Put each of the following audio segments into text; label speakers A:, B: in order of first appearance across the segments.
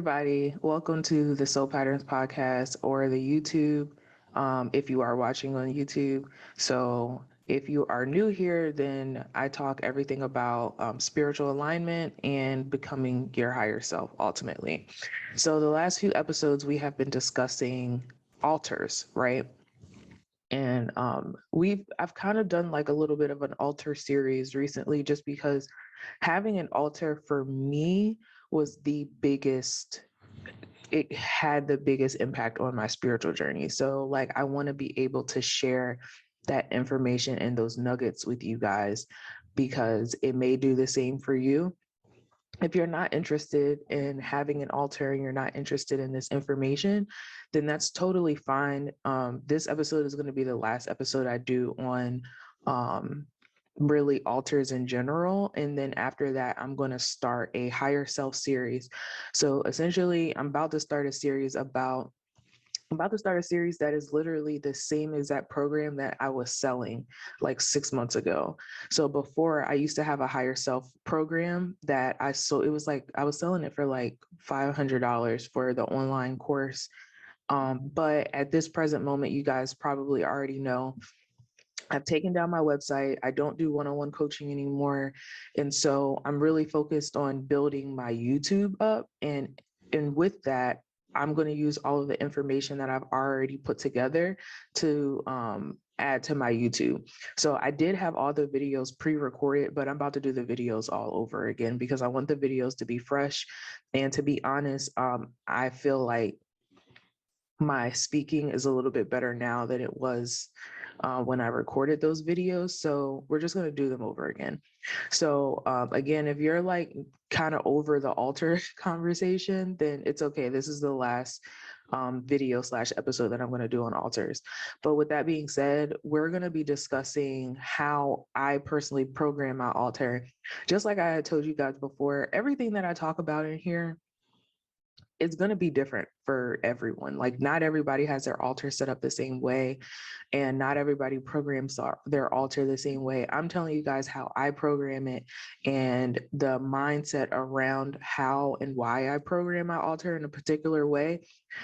A: everybody. Welcome to the Soul Patterns podcast or the YouTube, if you are watching on YouTube. So, if you are new here, then I talk everything about spiritual alignment and becoming your higher self ultimately. So, the last few episodes, we have been discussing altars, right? And I've kind of done like a little bit of an altar series recently just because having an altar for me was the biggest, it had the biggest impact on my spiritual journey. So like I want to be able to share that information and those nuggets with you guys because it may do the same for you. If you're not interested in having an altar and you're not interested in this information, then that's totally fine. This episode is going to be the last episode I do on um, really altars in general. And then after that, I'm going to start a higher self series. So essentially, I'm about to start a series that is literally the same exact program that I was selling like 6 months ago. So before I used to have a higher self program that I sold, it was like I was selling it for like $500 for the online course. But at this present moment, you guys probably already know I've taken down my website. I don't do one-on-one coaching anymore. And so I'm really focused on building my YouTube up. And with that, I'm going to use all of the information that I've already put together to add to my YouTube. So I did have all the videos pre-recorded, but I'm about to do the videos all over again because I want the videos to be fresh. And to be honest, I feel like my speaking is a little bit better now than it was when I recorded those videos. So we're just going to do them over again. So again, if you're like kind of over the altar conversation, then it's okay. This is the last video slash episode that I'm going to do on altars. But with that being said, we're going to be discussing how I personally program my altar. Just like I had told you guys before, everything that I talk about in here, it's going to be different for everyone. Like not everybody has their altar set up the same way and not everybody programs their altar the same way. I'm telling you guys how I program it and the mindset around how and why I program my altar in a particular way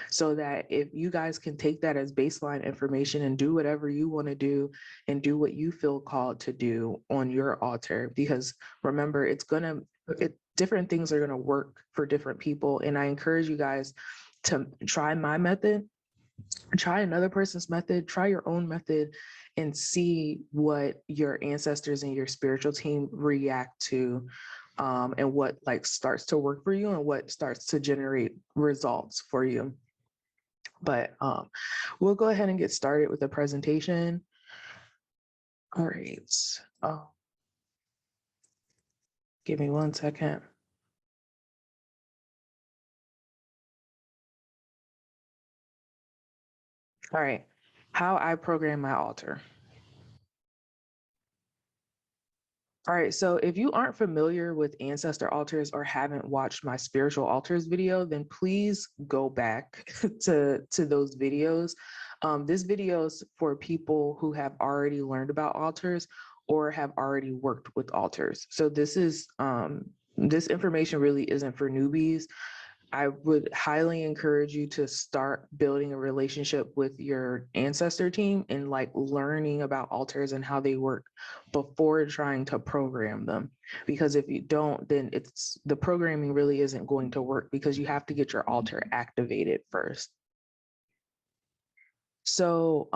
A: so that if you guys can take that as baseline information and do whatever you want to do and do what you feel called to do on your altar, because remember, different things are going to work for different people. And I encourage you guys to try my method, try another person's method, try your own method, and see what your ancestors and your spiritual team react to, and what like starts to work for you and what starts to generate results for you. But we'll go ahead and get started with the presentation. All right. Oh, give me 1 second. All right. How I program my altar. All right, so if you aren't familiar with ancestor altars or haven't watched my spiritual altars video, then please go back to those videos. This video is for people who have already learned about altars or have already worked with altars. So this information really isn't for newbies. I would highly encourage you to start building a relationship with your ancestor team and like learning about altars and how they work before trying to program them. Because if you don't, then the programming really isn't going to work because you have to get your altar activated first. So,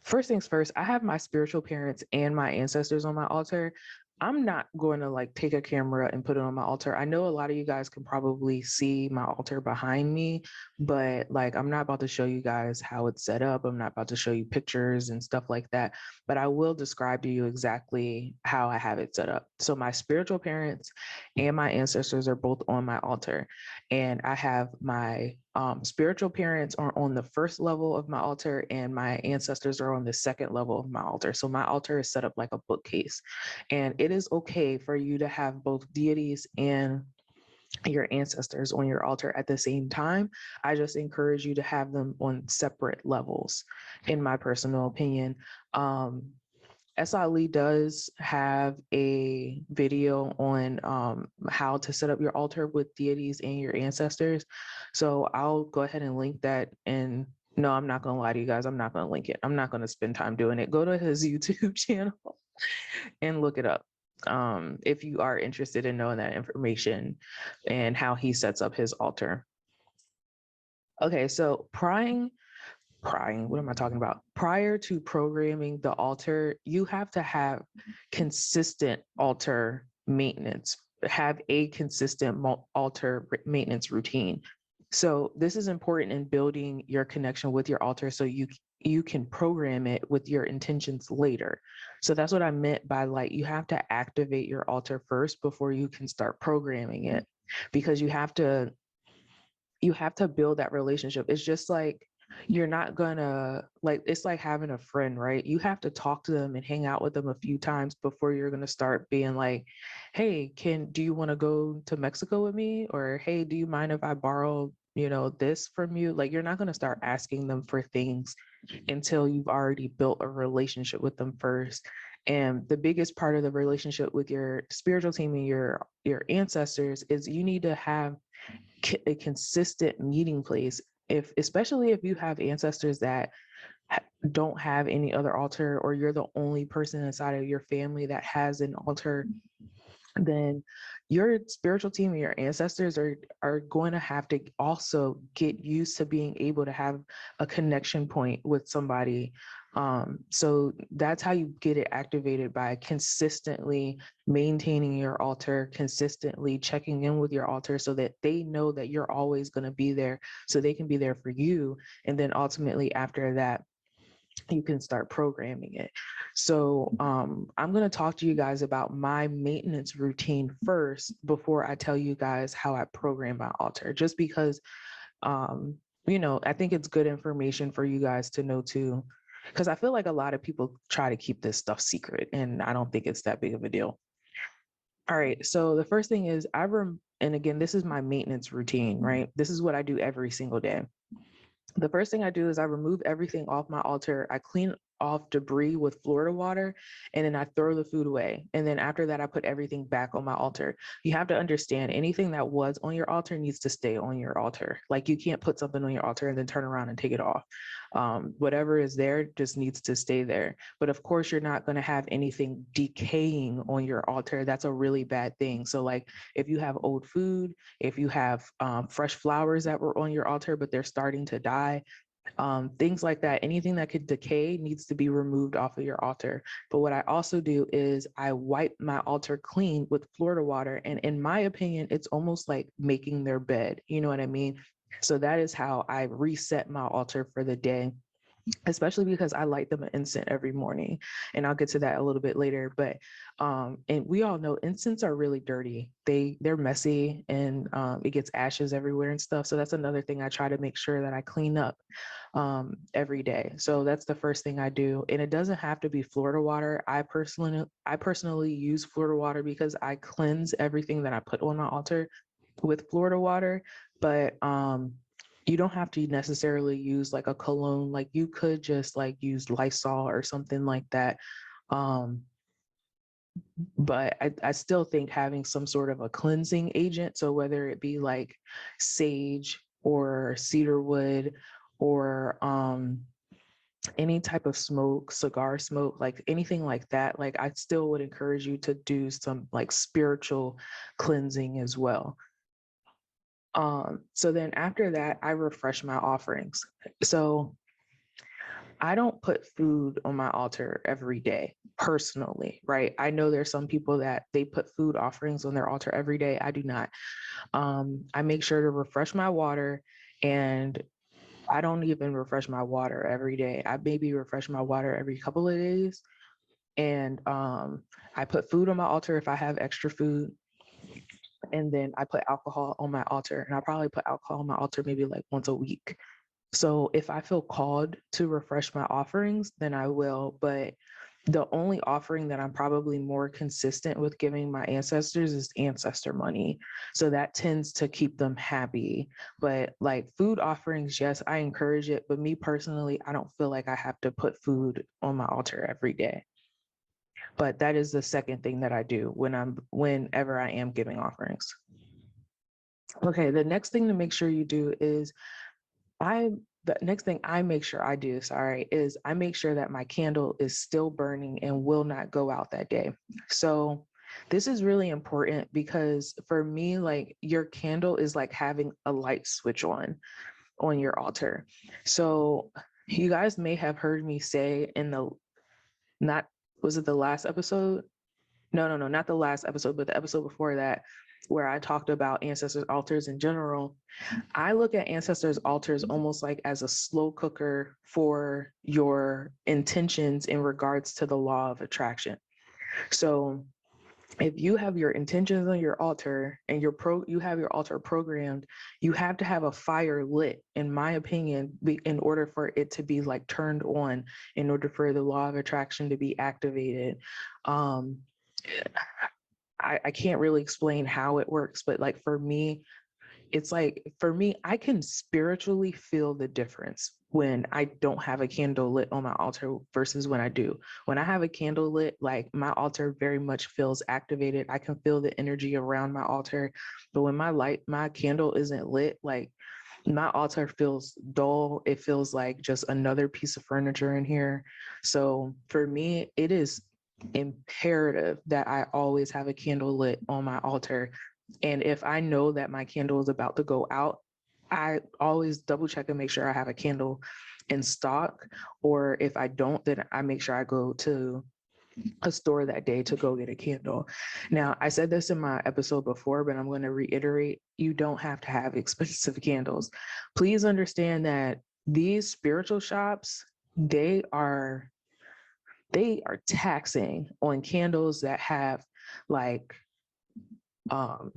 A: first things first, I have my spiritual parents and my ancestors on my altar. I'm not going to like take a camera and put it on my altar. I know a lot of you guys can probably see my altar behind me, but like I'm not about to show you guys how it's set up. I'm not about to show you pictures and stuff like that, but I will describe to you exactly how I have it set up. So my spiritual parents and my ancestors are both on my altar, and I have my spiritual parents are on the first level of my altar and my ancestors are on the second level of my altar. So my altar is set up like a bookcase, and it is okay for you to have both deities and your ancestors on your altar at the same time. I just encourage you to have them on separate levels, in my personal opinion. SILE does have a video on how to set up your altar with deities and your ancestors. So I'll go ahead and link that. And no, I'm not going to lie to you guys. I'm not going to link it. I'm not going to spend time doing it. Go to his YouTube channel and look it up if you are interested in knowing that information and how he sets up his altar. Okay, so what am I talking about? Prior to programming the altar, you have to have consistent altar maintenance, have a consistent altar maintenance routine. So this is important in building your connection with your altar so you can program it with your intentions later. So that's what I meant by, like, you have to activate your altar first before you can start programming it, because you have to build that relationship. It's just like, you're not gonna, like, it's like having a friend, right? You have to talk to them and hang out with them a few times before you're gonna start being like, hey, do you want to go to Mexico with me? Or, hey, do you mind if I borrow, this from you? Like, you're not gonna start asking them for things until you've already built a relationship with them first. And the biggest part of the relationship with your spiritual team and your ancestors is you need to have a consistent meeting place, especially if you have ancestors that don't have any other altar, or you're the only person inside of your family that has an altar. Then your spiritual team and your ancestors are going to have to also get used to being able to have a connection point with somebody. So that's how you get it activated, by consistently maintaining your altar, consistently checking in with your altar so that they know that you're always going to be there, so they can be there for you. And then ultimately after that, you can start programming it. So I'm going to talk to you guys about my maintenance routine first before I tell you guys how I program my altar, just because, I think it's good information for you guys to know too, because I feel like a lot of people try to keep this stuff secret, and I don't think it's that big of a deal. All right. So the first thing is and again, this is my maintenance routine, right? This is what I do every single day. The first thing I do is I remove everything off my altar. I clean off debris with Florida water, and then I throw the food away. And then after that, I put everything back on my altar. You have to understand, anything that was on your altar needs to stay on your altar. Like, you can't put something on your altar and then turn around and take it off. Whatever is there just needs to stay there. But of course, you're not going to have anything decaying on your altar. That's a really bad thing. So, like, if you have old food, if you have fresh flowers that were on your altar, but they're starting to die, things like that, anything that could decay needs to be removed off of your altar. But what I also do is I wipe my altar clean with Florida water. And in my opinion, it's almost like making their bed. You know what I mean? So that is how I reset my altar for the day, especially because I light them an incense every morning. And I'll get to that a little bit later. But and we all know incense are really dirty. They're messy, and it gets ashes everywhere and stuff. So that's another thing I try to make sure that I clean up every day. So that's the first thing I do. And it doesn't have to be Florida water. I personally use Florida water because I cleanse everything that I put on my altar with Florida water. But you don't have to necessarily use like a cologne. Like, you could just like use Lysol or something like that. But I still think having some sort of a cleansing agent, so whether it be like sage or cedar wood, or any type of smoke, cigar smoke, like anything like that, like, I still would encourage you to do some like spiritual cleansing as well. So then after that, I refresh my offerings. So I don't put food on my altar every day personally, right? I know there's some people that they put food offerings on their altar every day. I do not. I make sure to refresh my water, and I don't even refresh my water every day. I maybe refresh my water every couple of days. And I put food on my altar if I have extra food. And then I put alcohol on my altar, and I probably put alcohol on my altar maybe like once a week. So if I feel called to refresh my offerings, then I will. But the only offering that I'm probably more consistent with giving my ancestors is ancestor money. So that tends to keep them happy. But like food offerings, yes, I encourage it. But me personally, I don't feel like I have to put food on my altar every day. But that is the second thing that I do whenever I am giving offerings. Okay, the next thing to make sure you do is the next thing I make sure I do, is I make sure that my candle is still burning and will not go out that day. So this is really important because for me, like your candle is like having a light switch on your altar. So you guys may have heard me say in the not was it the last episode? No, not the last episode, but the episode before that, where I talked about ancestors' altars in general. I look at ancestors' altars almost like as a slow cooker for your intentions in regards to the law of attraction. So if you have your intentions on your altar and you have your altar programmed, you have to have a fire lit, in my opinion, in order for it to be like turned on, in order for the law of attraction to be activated. I can't really explain how it works, but like for me, it's like for me, I can spiritually feel the difference when I don't have a candle lit on my altar versus when I do. When I have a candle lit, like my altar very much feels activated. I can feel the energy around my altar. But when my candle isn't lit, like my altar feels dull. It feels like just another piece of furniture in here. So for me, it is imperative that I always have a candle lit on my altar. And if I know that my candle is about to go out, I always double check and make sure I have a candle in stock. Or if I don't, then I make sure I go to a store that day to go get a candle. Now, I said this in my episode before, but I'm going to reiterate, you don't have to have expensive candles. Please understand that these spiritual shops, they are taxing on candles that have like um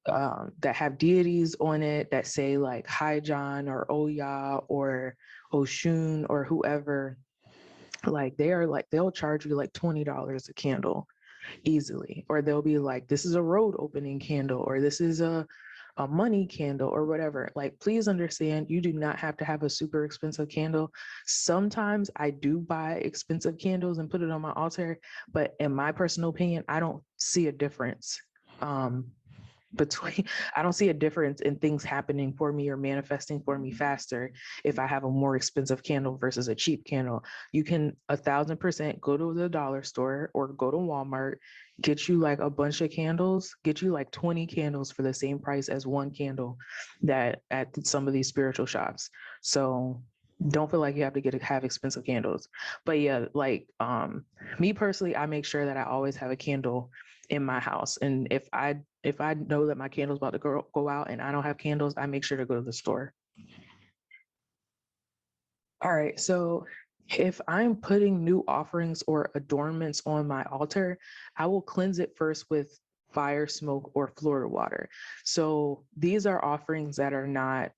A: that have deities on it that say like Hi John or Oya or Oshun or whoever. Like they'll charge you like $20 a candle easily, or they'll be like, this is a road opening candle, or this is a money candle or whatever. Like, please understand, you do not have to have a super expensive candle. Sometimes I do buy expensive candles and put it on my altar, but in my personal opinion, I don't see a difference. Between I don't see a difference in things happening for me or manifesting for me faster if I have a more expensive candle versus a cheap candle. You can 1,000% go to the dollar store or go to Walmart, get you like a bunch of candles, get you like 20 candles for the same price as one candle that at some of these spiritual shops. So don't feel like you have to have expensive candles. But yeah, like me personally, I make sure that I always have a candle in my house. And if I know that my candle's about to go out and I don't have candles, I make sure to go to the store. All right. So if I'm putting new offerings or adornments on my altar, I will cleanse it first with fire, smoke, or Florida water. So these are offerings that are not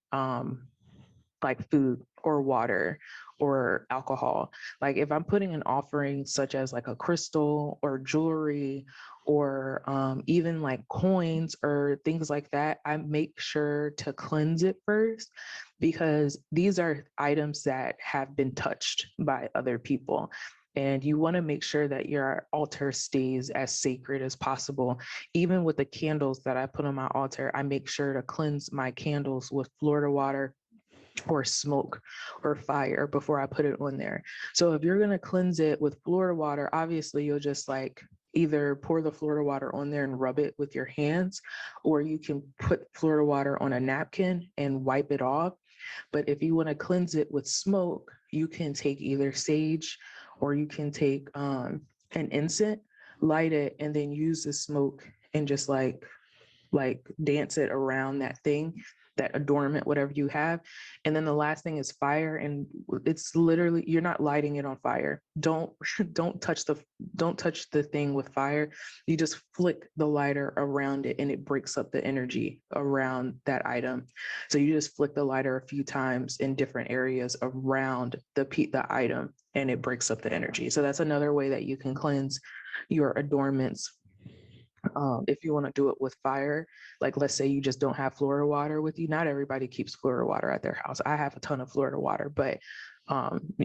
A: like food or water or alcohol. Like if I'm putting an offering such as like a crystal or jewelry or even like coins or things like that, I make sure to cleanse it first because these are items that have been touched by other people. And you want to make sure that your altar stays as sacred as possible. Even with the candles that I put on my altar, I make sure to cleanse my candles with Florida water or smoke or fire before I put it on there. So if you're going to cleanse it with Florida water, obviously you'll just like either pour the Florida water on there and rub it with your hands, or you can put Florida water on a napkin and wipe it off. But if you want to cleanse it with smoke, you can take either sage or you can take an incense, light it, and then use the smoke and just like dance it around that thing, that adornment, whatever you have. And then the last thing is fire. And it's literally, you're not lighting it on fire. Don't don't touch the thing with fire. You just flick the lighter around it and it breaks up the energy around that item. So you just flick the lighter a few times in different areas around the item and it breaks up the energy. So that's another way that you can cleanse your adornments. If you want to do it with fire, like let's say you just don't have Florida water with you. Not everybody keeps Florida water at their house. I have a ton of Florida water, but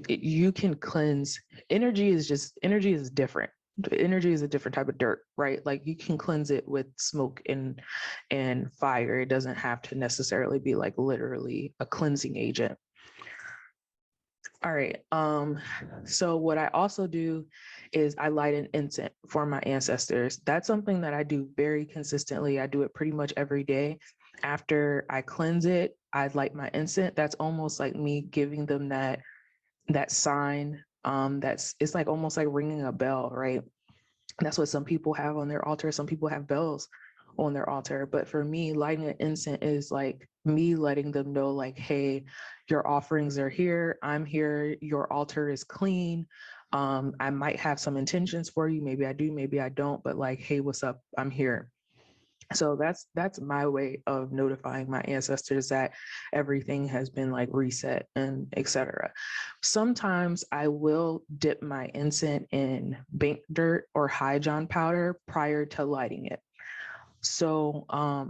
A: you can cleanse. Energy is different. energy is a different type of dirt, right? Like you can cleanse it with smoke and fire. It doesn't have to necessarily be like literally a cleansing agent. All right. So what I also do is I light an incense for my ancestors. That's something that I do very consistently. I do it pretty much every day. After I cleanse it, I light my incense. That's almost like me giving them that sign. That's it's like almost like ringing a bell, right? That's what some people have on their altar. Some people have bells on their altar. But for me, lighting an incense is like me letting them know, like, hey, your offerings are here. I'm here. Your altar is clean. I might have some intentions for you. Maybe I do, maybe I don't. But like, hey, what's up? I'm here. So that's my way of notifying my ancestors that everything has been like reset and etc. Sometimes I will dip my incense in bank dirt or high john powder prior to lighting it. So I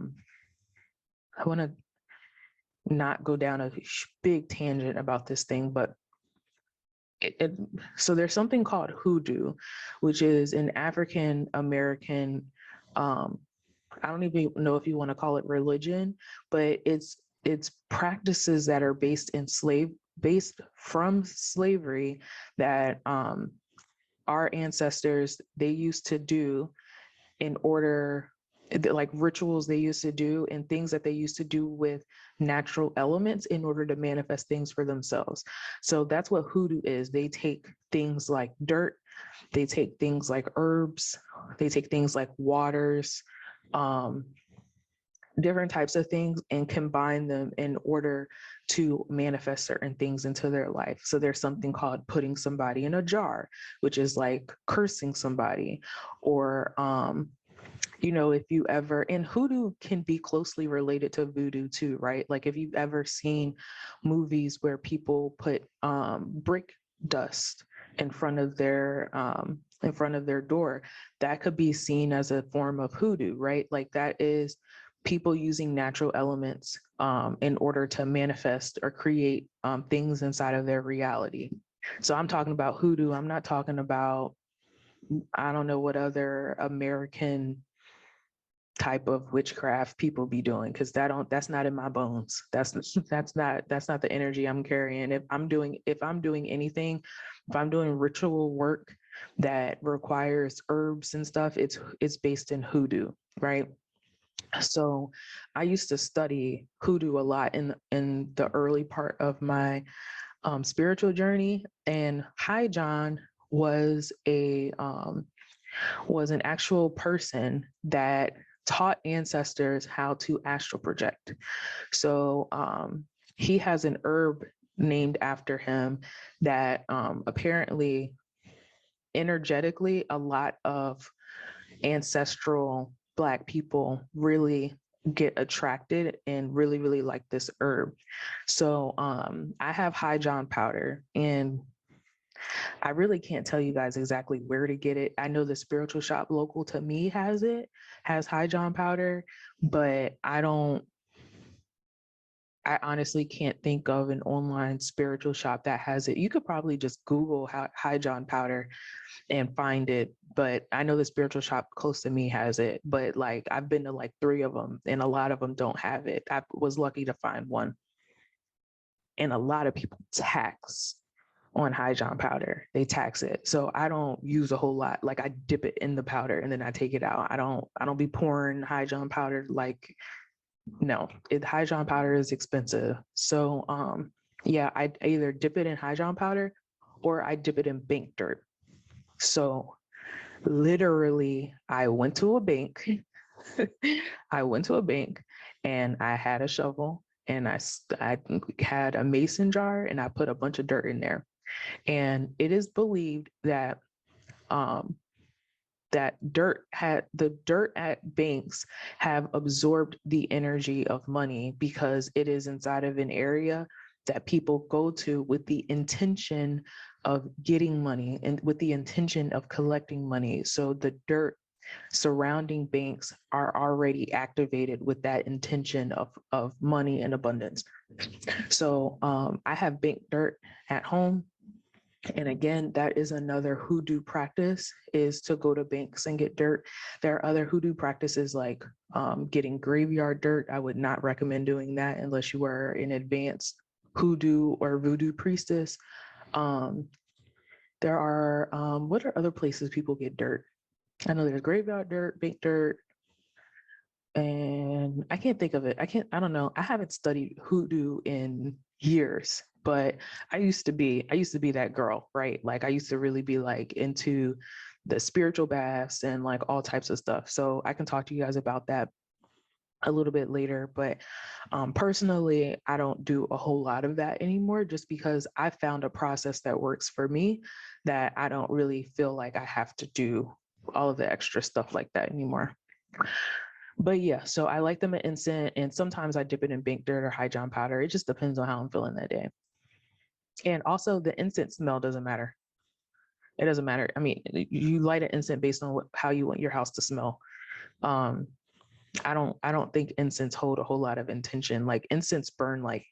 A: want to not go down a big tangent about this thing, but so there's something called hoodoo, which is an African American I don't even know if you want to call it religion, but it's practices that are based from slavery that our ancestors they used to do in order like rituals they used to do and things that they used to do with natural elements in order to manifest things for themselves. So that's what hoodoo is. They take things like dirt, they take things like herbs, they take things like waters, um, different types of things and combine them in order to manifest certain things into their life. So there's something called putting somebody in a jar, which is like cursing somebody, or if you ever, and hoodoo can be closely related to voodoo too, right? Like if you've ever seen movies where people put brick dust in front of their door, that could be seen as a form of hoodoo, right? Like that is people using natural elements in order to manifest or create things inside of their reality. So I'm talking about hoodoo. I'm not talking about, I don't know what other American type of witchcraft people be doing, because that's not in my bones. That's not the energy I'm carrying. If I'm doing anything, if I'm doing ritual work that requires herbs and stuff, it's based in hoodoo, right? So I used to study hoodoo a lot in the early part of my spiritual journey, and High John was an actual person that taught ancestors how to astral project. So he has an herb named after him that apparently energetically a lot of ancestral Black people really get attracted and really, really like this herb. So I have High John powder, and I really can't tell you guys exactly where to get it. I know the spiritual shop local to me has High John powder, but I honestly can't think of an online spiritual shop that has it. You could probably just Google High John powder and find it, but I know the spiritual shop close to me has it. But like I've been to like 3 of them and a lot of them don't have it. I was lucky to find one. And a lot of people tax on High John powder. They tax it. So I don't use a whole lot. Like I dip it in the powder and then I take it out. I don't be pouring High John powder. Like, no, High John powder is expensive. So yeah, I either dip it in High John powder or I dip it in bank dirt. So literally I went to a bank. I went to a bank and I had a shovel and I had a mason jar and I put a bunch of dirt in there. And it is believed that um, the dirt at banks have absorbed the energy of money because it is inside of an area that people go to with the intention of getting money and with the intention of collecting money. So the dirt surrounding banks are already activated with that intention of money and abundance. So I have bank dirt at home. And again, that is another hoodoo practice, is to go to banks and get dirt. There are other hoodoo practices like getting graveyard dirt. I would not recommend doing that unless you are an advanced hoodoo or voodoo priestess. Um, there are, what are other places people get dirt? I know there's graveyard dirt, bank dirt, and I can't think of it. I don't know. I haven't studied hoodoo in years, but I used to be that girl, right? Like I used to really be like into the spiritual baths and like all types of stuff. So I can talk to you guys about that a little bit later, but personally, I don't do a whole lot of that anymore just because I found a process that works for me, that I don't really feel like I have to do all of the extra stuff like that anymore. But yeah, so I like them at incense, and sometimes I dip it in bank dirt or high john powder. It just depends on how I'm feeling that day. And also, the incense smell doesn't matter. It doesn't matter. I mean, you light an incense based on how you want your house to smell. Um, I don't think incense hold a whole lot of intention. Like incense burn like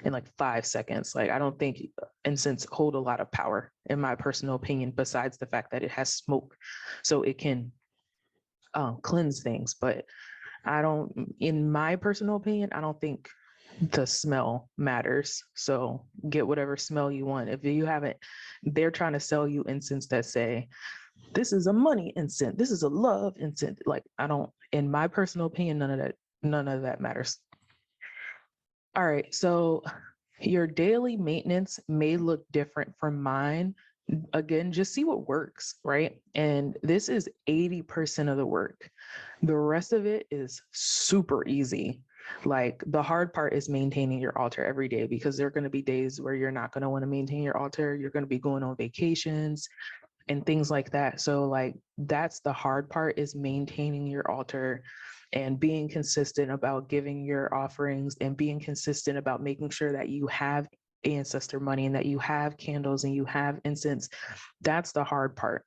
A: in like 5 seconds. Like I don't think incense hold a lot of power, in my personal opinion, besides the fact that it has smoke, so it can cleanse things. But I don't, in my personal opinion, I don't think the smell matters. So get whatever smell you want. If you haven't, they're trying to sell you incense that say, this is a money incense, this is a love incense. Like I don't, in my personal opinion, none of that matters. All right, so your daily maintenance may look different from mine. Again, just see what works, right? And this is 80% of the work. The rest of it is super easy. Like the hard part is maintaining your altar every day, because there are going to be days where you're not going to want to maintain your altar. You're going to be going on vacations and things like that. So like that's the hard part, is maintaining your altar and being consistent about giving your offerings, and being consistent about making sure that you have ancestor money and that you have candles and you have incense. That's the hard part.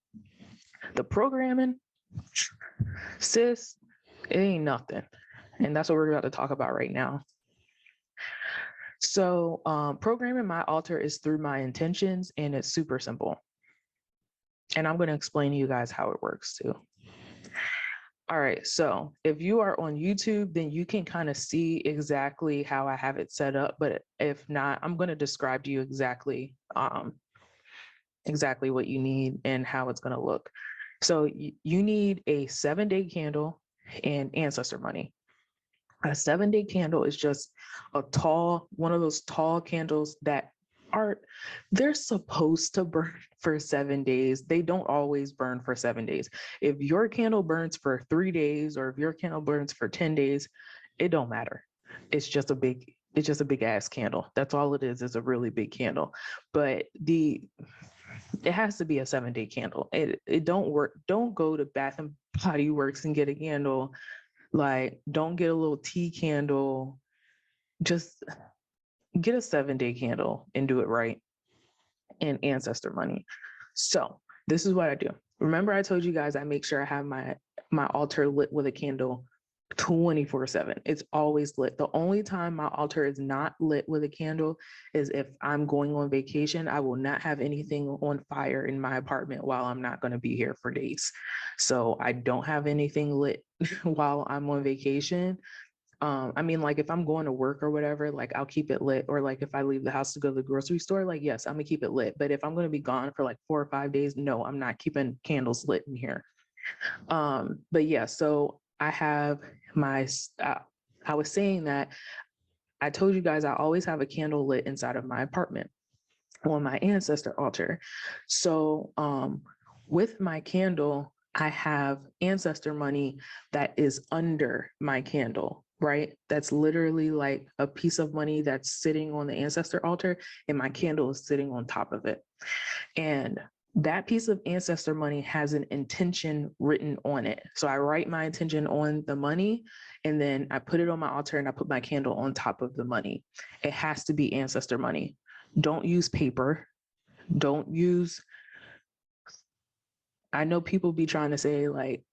A: The programming, sis, it ain't nothing. And that's what we're about to talk about right now. So programming my altar is through my intentions, and it's super simple. And I'm going to explain to you guys how it works too. All right, so if you are on YouTube, then you can kind of see exactly how I have it set up. But if not, I'm going to describe to you exactly what you need and how it's going to look. So you need a 7-day candle and ancestor money. A 7-day candle is just one of those tall candles that they're supposed to burn for 7 days. They don't always burn for 7 days. If your candle burns for 3 days, or if your candle burns for 10 days, it don't matter. It's just a big ass candle. That's all it is a really big candle. But it has to be a 7-day candle. It don't work. Don't go to Bath and Body Works and get a candle. Like, don't get a little tea candle. Just get a 7-day candle and do it right, and ancestor money. So this is what I do. Remember, I told you guys I make sure I have my altar lit with a candle 24/7. It's always lit. The only time my altar is not lit with a candle is if I'm going on vacation. I will not have anything on fire in my apartment while I'm not going to be here for days. So I don't have anything lit while I'm on vacation. I mean, like if I'm going to work or whatever, like I'll keep it lit. Or like if I leave the house to go to the grocery store, like yes, I'm gonna keep it lit. But if I'm gonna be gone for like 4 or 5 days, no, I'm not keeping candles lit in here. But yeah, so I have I was saying that I told you guys I always have a candle lit inside of my apartment on my ancestor altar. So with my candle, I have ancestor money that is under my candle, right? That's literally like a piece of money that's sitting on the ancestor altar, and my candle is sitting on top of it. And that piece of ancestor money has an intention written on it. So I write my intention on the money, and then I put it on my altar, and I put my candle on top of the money. It has to be ancestor money. Don't use paper. Don't use, I know people be trying to say like,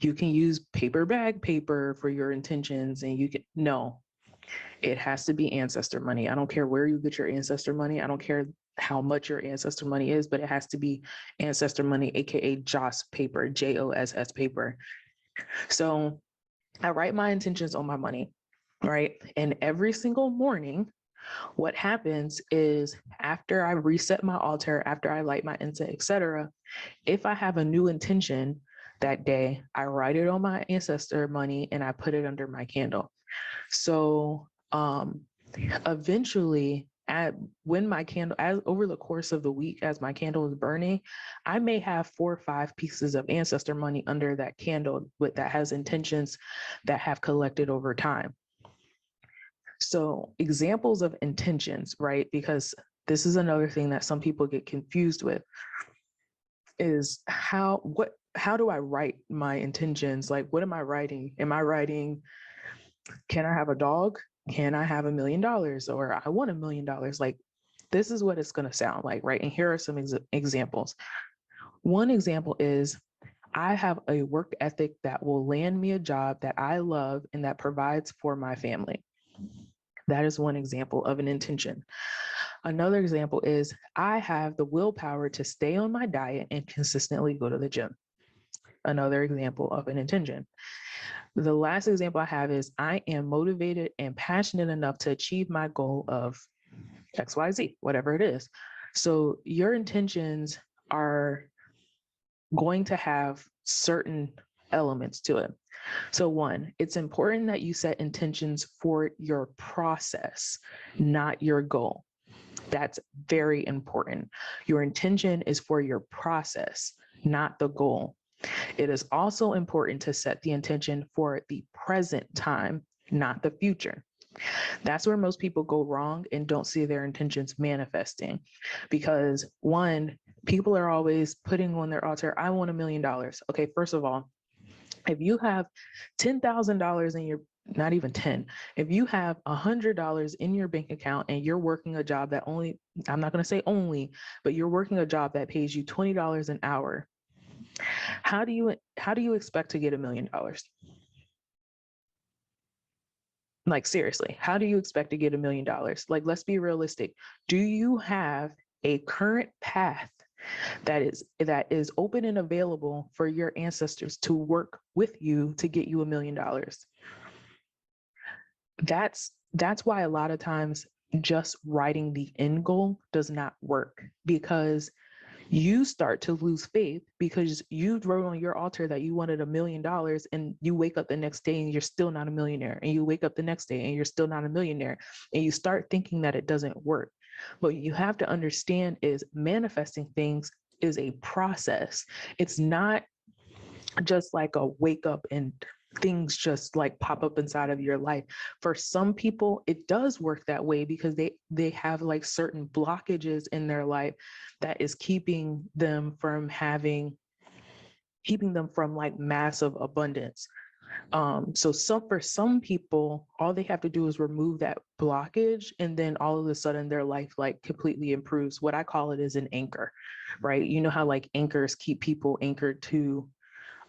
A: you can use paper bag paper for your intentions, and no, it has to be ancestor money. I don't care where you get your ancestor money. I don't care how much your ancestor money is, but it has to be ancestor money, aka JOS paper, JOSS paper. So I write my intentions on my money, right? And every single morning, what happens is after I reset my altar, after I light my incense, etc., if I have a new intention that day, I write it on my ancestor money and I put it under my candle. So eventually, when my candle, as over the course of the week, as my candle is burning, I may have 4 or 5 pieces of ancestor money under that candle that has intentions that have collected over time. So examples of intentions, right? Because this is another thing that some people get confused with, is how do I write my intentions? Like, what am I writing? Am I writing, can I have a dog? Can I have $1 million? Or I want $1 million? Like, this is what it's going to sound like, right? And here are some examples. One example is, I have a work ethic that will land me a job that I love and that provides for my family. That is one example of an intention. Another example is, I have the willpower to stay on my diet and consistently go to the gym. Another example of an intention. The last example I have is, I am motivated and passionate enough to achieve my goal of XYZ, whatever it is. So your intentions are going to have certain elements to it. So one, it's important that you set intentions for your process, not your goal. That's very important. Your intention is for your process, not the goal. It is also important to set the intention for the present time, not the future. That's where most people go wrong and don't see their intentions manifesting. Because one, people are always putting on their altar, I want $1 million. Okay, first of all, if you have $10,000 in your, not even 10, if you have $100 in your bank account and you're working a job that only, I'm not going to say only, but you're working a job that pays you $20 an hour, how do you expect to get $1 million? Like, seriously, how do you expect to get $1 million? Like, let's be realistic. Do you have a current path that is open and available for your ancestors to work with you to get you $1 million? That's why a lot of times just writing the end goal does not work, because you start to lose faith because you wrote on your altar that you wanted $1 million, and you wake up the next day and you're still not a millionaire, and you wake up the next day and you're still not a millionaire, and you start thinking that it doesn't work. What you have to understand is, manifesting things is a process. It's not just like a wake up and things just like pop up inside of your life. For some people, it does work that way because they have like certain blockages in their life that is keeping them from like massive abundance. So for some people, all they have to do is remove that blockage, and then all of a sudden their life like completely improves. What I call it is an anchor, right? You know how like anchors keep people anchored to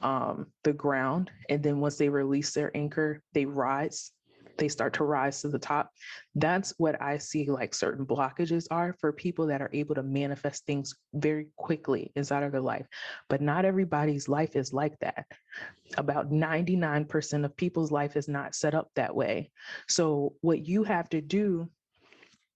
A: the ground, and then once they release their anchor, they start to rise to the top. That's what I see like certain blockages are for people that are able to manifest things very quickly inside of their life. But not everybody's life is like that. About 99% of people's life is not set up that way. So what you have to do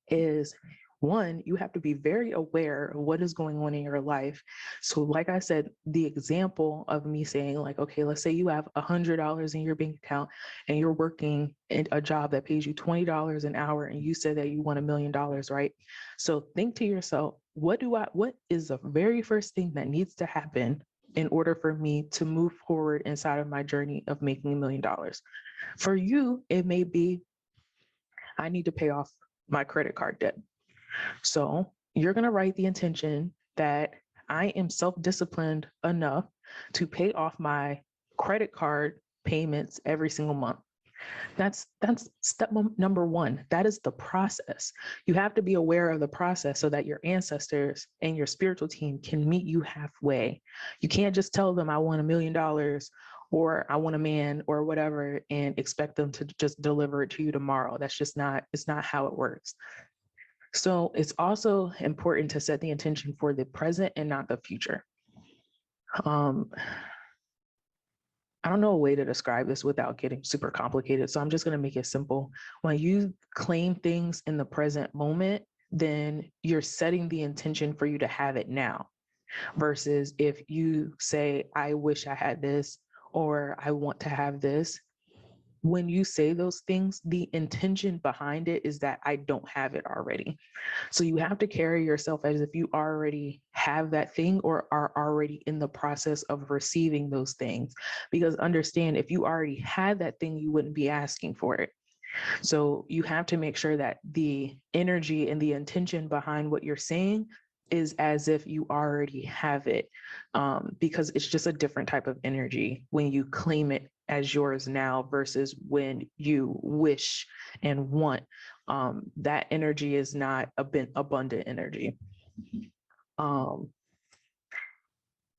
A: is, one, you have to be very aware of what is going on in your life. So like I said, the example of me saying like, okay, let's say you have $100 in your bank account and you're working in a job that pays you $20 an hour, and you said that you want $1 million, right? So think to yourself, what is the very first thing that needs to happen in order for me to move forward inside of my journey of making $1 million? For you, it may be, I need to pay off my credit card debt. So you're going to write the intention that I am self-disciplined enough to pay off my credit card payments every single month. That's step number one. That is the process. You have to be aware of the process so that your ancestors and your spiritual team can meet you halfway. You can't just tell them I want $1 million or I want a man or whatever and expect them to just deliver it to you tomorrow. That's just not, it's not how it works. So it's also important to set the intention for the present and not the future. I don't know a way to describe this without getting super complicated, so I'm just going to make it simple. When you claim things in the present moment, then you're setting the intention for you to have it now. Versus if you say, I wish I had this, or I want to have this, when you say those things, the intention behind it is that I don't have it already. So you have to carry yourself as if you already have that thing or are already in the process of receiving those things. Because understand, if you already had that thing, you wouldn't be asking for it. So you have to make sure that the energy and the intention behind what you're saying is as if you already have it, because it's just a different type of energy when you claim it as yours now versus when you wish and want. That energy is not abundant energy.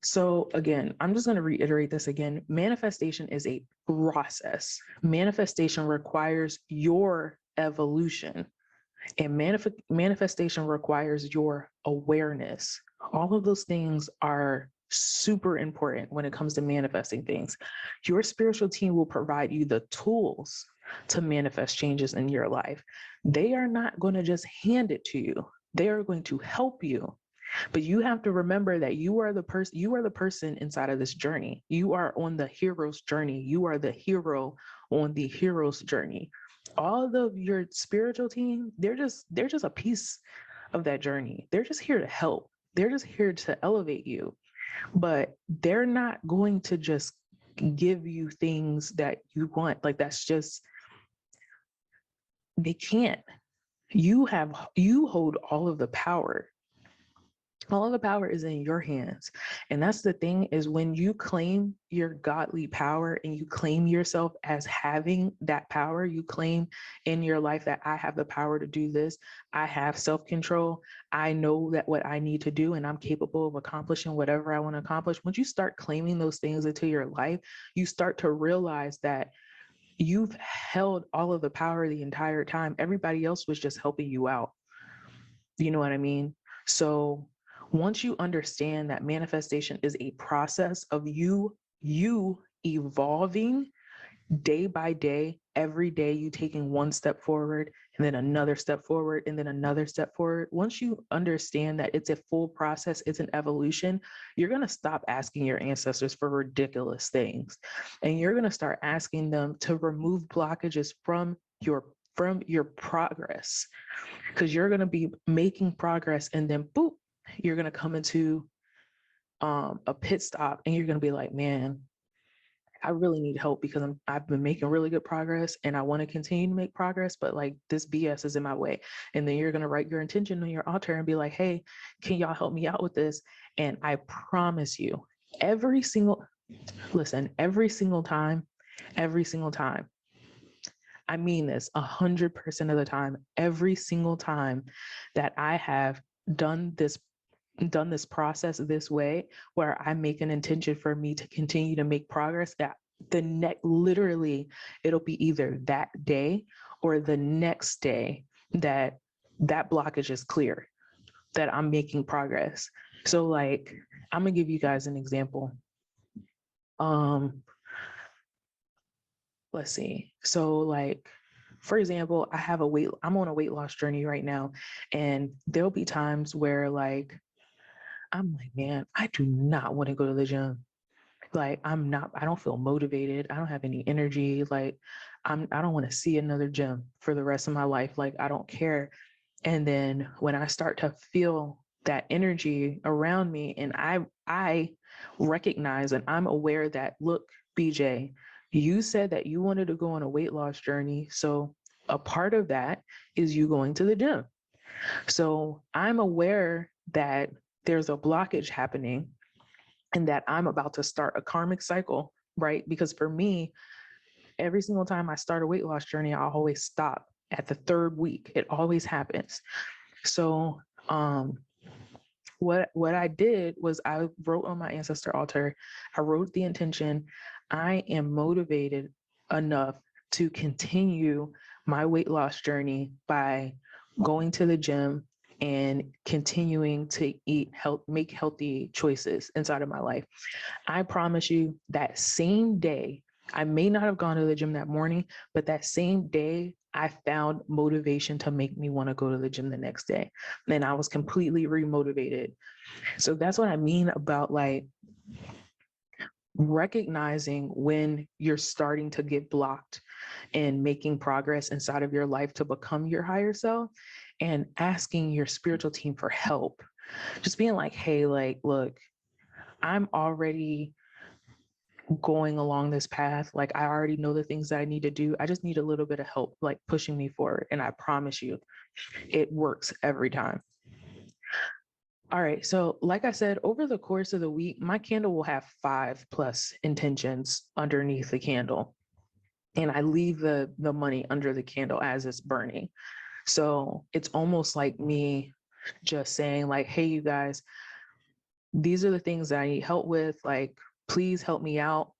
A: So again, I'm just going to reiterate this again. Manifestation is a process. Manifestation requires your evolution, and manifestation requires your awareness. All of those things are super important when it comes to manifesting things. Your spiritual team will provide you the tools to manifest changes in your life. They are not going to just hand it to you. They are going to help you. But you have to remember that you are the person inside of this journey. You are on the hero's journey. You are the hero on the hero's journey. All of your spiritual team, they're just a piece of that journey. They're just here to help. They're just here to elevate you. But they're not going to just give you things that you want. Like that's just, they can't. You hold all of the power. All of the power is in your hands. And that's the thing, is when you claim your godly power and you claim yourself as having that power, you claim in your life that I have the power to do this. I have self-control. I know that what I need to do, and I'm capable of accomplishing whatever I want to accomplish. Once you start claiming those things into your life, you start to realize that you've held all of the power the entire time. Everybody else was just helping you out. You know what I mean? So once you understand that manifestation is a process of you evolving day by day, every day you taking one step forward and then another step forward and then another step forward. Once you understand that it's a full process, it's an evolution, you're going to stop asking your ancestors for ridiculous things. And you're going to start asking them to remove blockages from your progress, because you're going to be making progress and then boop, you're going to come into a pit stop and you're going to be like, man, I really need help because I've been making really good progress and I want to continue to make progress, but like this BS is in my way. And then you're going to write your intention on your altar and be like, hey, can y'all help me out with this? And I promise you, every single time, I mean this 100% of the time, every single time that I have done this process this way, where I make an intention for me to continue to make progress, that literally it'll be either that day or the next day that blockage is clear, that I'm making progress. So like, I'm gonna give you guys an example. Let's see. So like, for example, I'm on a weight loss journey right now, and there'll be times where like, I'm like, man, I do not want to go to the gym. Like, I don't feel motivated. I don't have any energy. Like, I don't want to see another gym for the rest of my life. Like, I don't care. And then when I start to feel that energy around me, and I recognize and I'm aware that, look, BJ, you said that you wanted to go on a weight loss journey. So a part of that is you going to the gym. So I'm aware that there's a blockage happening and that I'm about to start a karmic cycle, right? Because for me, every single time I start a weight loss journey, I always stop at the third week. It always happens. So what I did was I wrote on my ancestor altar, I wrote the intention, I am motivated enough to continue my weight loss journey by going to the gym, and continuing to make healthy choices inside of my life. I promise you that same day, I may not have gone to the gym that morning, but that same day, I found motivation to make me want to go to the gym the next day. And I was completely remotivated. So that's what I mean about like recognizing when you're starting to get blocked and making progress inside of your life to become your higher self, and asking your spiritual team for help. Just being like, hey, like, look, I'm already going along this path. Like, I already know the things that I need to do. I just need a little bit of help, like pushing me forward. And I promise you, it works every time. All right. So, like I said, over the course of the week, my candle will have 5+ intentions underneath the candle. And I leave the money under the candle as it's burning. So it's almost like me just saying, like, hey, you guys, these are the things that I need help with. Like, please help me out.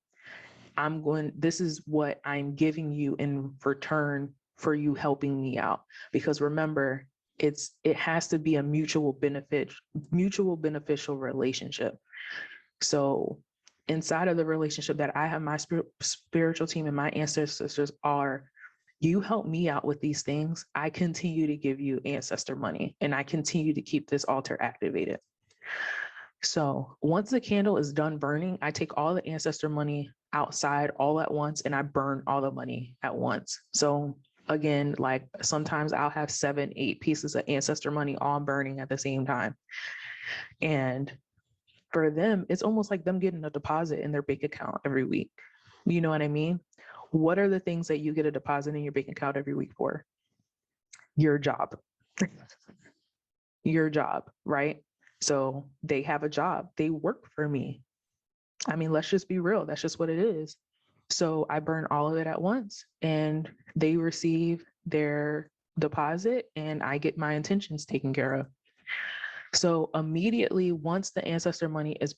A: This is what I'm giving you in return for you helping me out. Because remember, it has to be a mutual beneficial relationship. So inside of the relationship that I have, my spiritual team and my ancestors are, you help me out with these things, I continue to give you ancestor money, and I continue to keep this altar activated. So once the candle is done burning, I take all the ancestor money outside all at once, and I burn all the money at once. So again, like sometimes I'll have 7-8 pieces of ancestor money all burning at the same time. And for them, it's almost like them getting a deposit in their bank account every week. You know what I mean? What are the things that you get a deposit in your bank account every week for? Your job. Your job, right? So they have a job. They work for me. I mean, let's just be real. That's just what it is. So I burn all of it at once, and they receive their deposit, and I get my intentions taken care of. So immediately, once the ancestor money is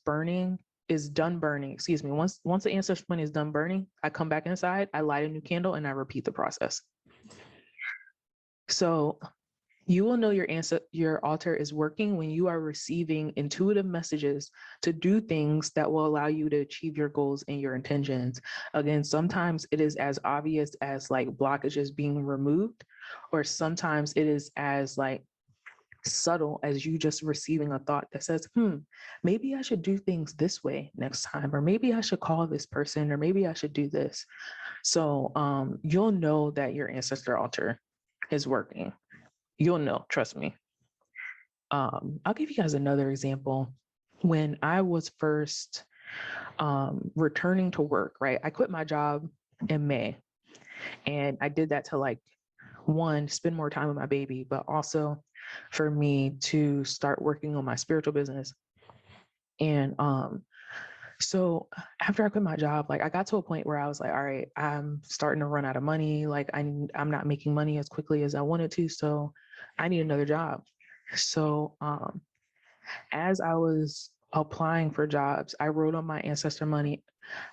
A: done burning, excuse me, once the ancestor money is done burning, I come back inside, I light a new candle, and I repeat the process. So you will know your altar is working when you are receiving intuitive messages to do things that will allow you to achieve your goals and your intentions. Again, sometimes it is as obvious as like blockages being removed, or sometimes it is as like subtle as you just receiving a thought that says, maybe I should do things this way next time, or maybe I should call this person, or maybe I should do this. So you'll know that your ancestor altar is working. You'll know, trust me. I'll give you guys another example. When I was first returning to work, right? I quit my job in May, and I did that to like, one, spend more time with my baby, but also for me to start working on my spiritual business. And so after I quit my job, like I got to a point where I was like, all right, I'm starting to run out of money. Like I'm not making money as quickly as I wanted to. So I need another job. So as I was applying for jobs, I wrote on my ancestor money,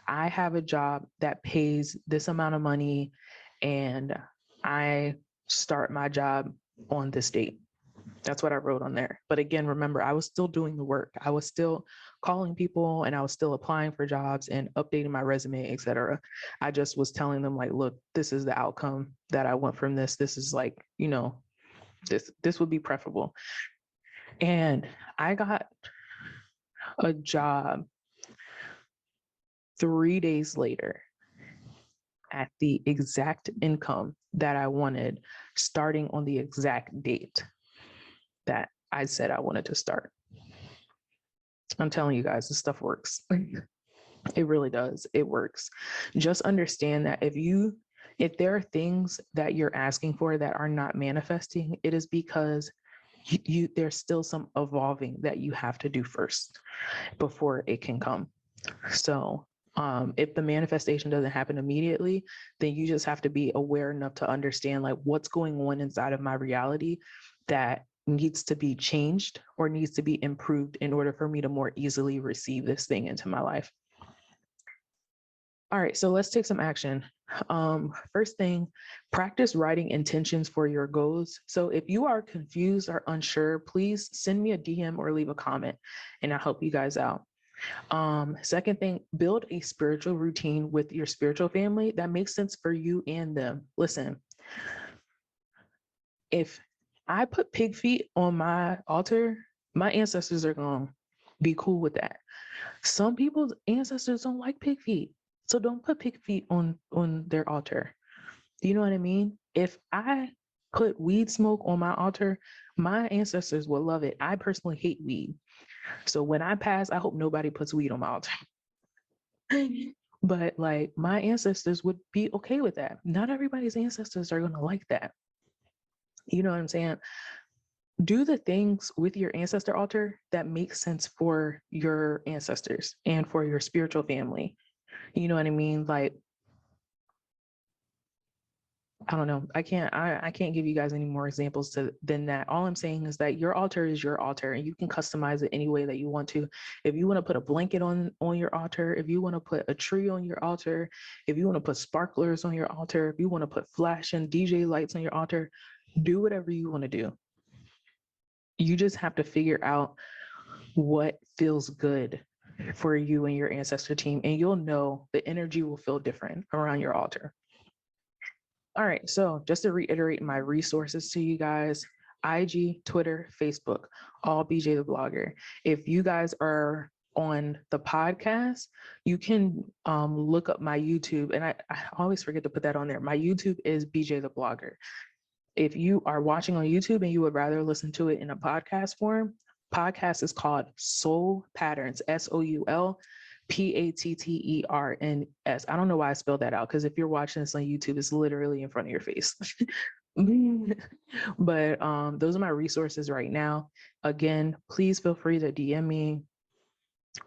A: I have a job that pays this amount of money, and I start my job on this date. That's what I wrote on there. But again, remember, I was still doing the work. I was still calling people, and I was still applying for jobs and updating my resume, etc. I just was telling them like, look, this is the outcome that I want from this. This is like, this would be preferable. And I got a job 3 days later at the exact income that I wanted, starting on the exact date that I said I wanted to start. I'm telling you guys, this stuff works. It really does. It works. Just understand that if there are things that you're asking for that are not manifesting, it is because there's still some evolving that you have to do first before it can come. So if the manifestation doesn't happen immediately, then you just have to be aware enough to understand like what's going on inside of my reality that needs to be changed or needs to be improved in order for me to more easily receive this thing into my life. All right, so let's take some action. First thing, practice writing intentions for your goals. So if you are confused or unsure, please send me a DM or leave a comment and I'll help you guys out. Second thing, build a spiritual routine with your spiritual family that makes sense for you and them. Listen, if I put pig feet on my altar, my ancestors are going to be cool with that. Some people's ancestors don't like pig feet. So don't put pig feet on their altar. Do you know what I mean? If I put weed smoke on my altar, my ancestors will love it. I personally hate weed. So when I pass, I hope nobody puts weed on my altar. But like my ancestors would be okay with that. Not everybody's ancestors are going to like that. You know what I'm saying? Do the things with your ancestor altar that make sense for your ancestors and for your spiritual family. You know what I mean? Like, I don't know. I can't give you guys any more examples than that. All I'm saying is that your altar is your altar and you can customize it any way that you want to. If you want to put a blanket on your altar, if you want to put a tree on your altar, if you want to put sparklers on your altar, if you want to put flash and DJ lights on your altar, do whatever you want to do. You just have to figure out what feels good for you and your ancestor team, and you'll know the energy will feel different around your altar. All right, so just to reiterate my resources to you guys, IG, Twitter, Facebook, all BJ the Blogger. If you guys are on the podcast, you can look up my YouTube, and I always forget to put that on there. My YouTube is BJ the Blogger. If you are watching on YouTube and you would rather listen to it in a podcast form, podcast is called Soul Patterns, SOULPATTERNS. I don't know why I spelled that out, because if you're watching this on YouTube, it's literally in front of your face. But those are my resources right now. Again, please feel free to DM me,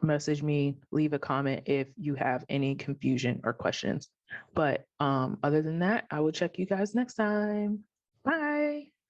A: message me, leave a comment if you have any confusion or questions. But other than that, I will check you guys next time.